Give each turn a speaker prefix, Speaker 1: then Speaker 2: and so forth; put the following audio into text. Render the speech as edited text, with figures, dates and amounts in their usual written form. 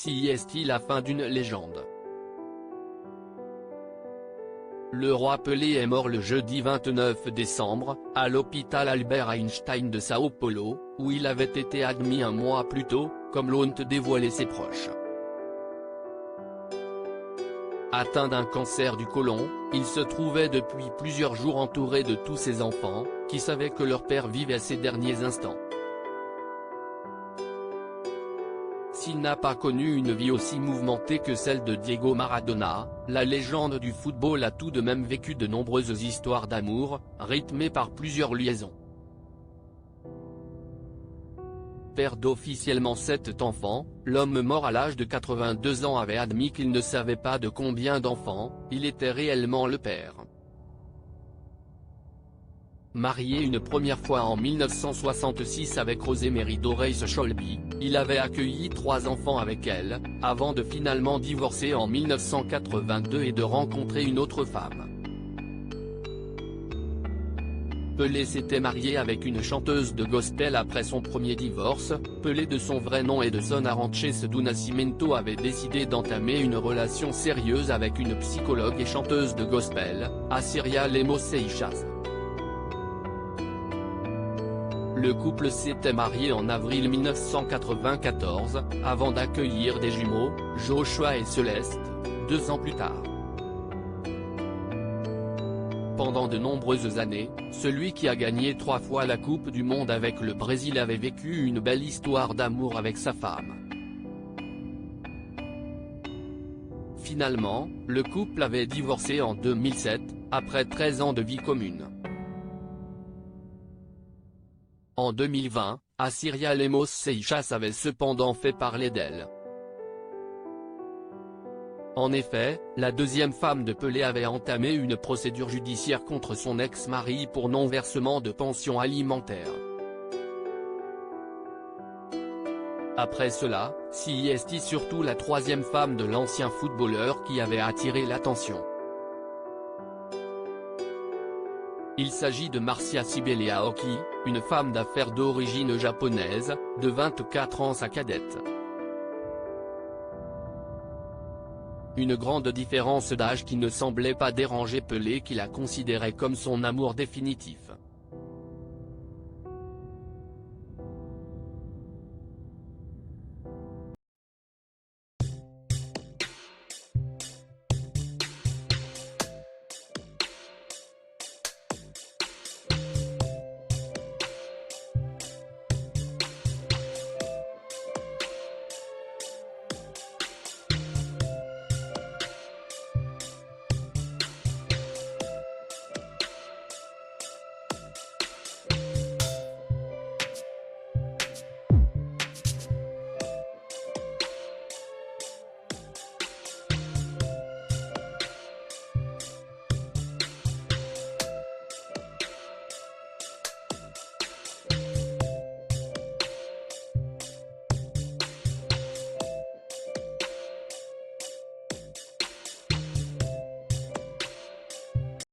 Speaker 1: Si est-il la fin d'une légende? Le roi Pelé est mort le jeudi 29 décembre, à l'hôpital Albert Einstein de Sao Paulo, où il avait été admis un mois plus tôt, comme l'ont dévoilé ses proches. Atteint d'un cancer du côlon, il se trouvait depuis plusieurs jours entouré de tous ses enfants, qui savaient que leur père vivait ces derniers instants. S'il n'a pas connu une vie aussi mouvementée que celle de Diego Maradona, la légende du football a tout de même vécu de nombreuses histoires d'amour, rythmées par plusieurs liaisons. Père d'officiellement 7 enfants, l'homme mort à l'âge de 82 ans avait admis qu'il ne savait pas de combien d'enfants il était réellement le père. Marié une première fois en 1966 avec Rosemary Doreis Scholby, il avait accueilli 3 enfants avec elle, avant de finalement divorcer en 1982 et de rencontrer une autre femme. Pelé s'était marié avec une chanteuse de gospel après son premier divorce. Pelé de son vrai nom Edson Arantes do Nascimento avait décidé d'entamer une relation sérieuse avec une psychologue et chanteuse de gospel, Asíria Lemos Seixas. Le couple s'était marié en avril 1994, avant d'accueillir des jumeaux, Joshua et Celeste, 2 ans plus tard. Pendant de nombreuses années, celui qui a gagné 3 fois la Coupe du Monde avec le Brésil avait vécu une belle histoire d'amour avec sa femme. Finalement, le couple avait divorcé en 2007, après 13 ans de vie commune. En 2020, Asíria Lemos Seixas avait cependant fait parler d'elle. En effet, la deuxième femme de Pelé avait entamé une procédure judiciaire contre son ex-mari pour non-versement de pension alimentaire. Après cela, c'est surtout la troisième femme de l'ancien footballeur qui avait attiré l'attention. Il s'agit de Marcia Sibeli Aoki, une femme d'affaires d'origine japonaise, de 24 ans sa cadette. Une grande différence d'âge qui ne semblait pas déranger Pelé qui la considérait comme son amour définitif.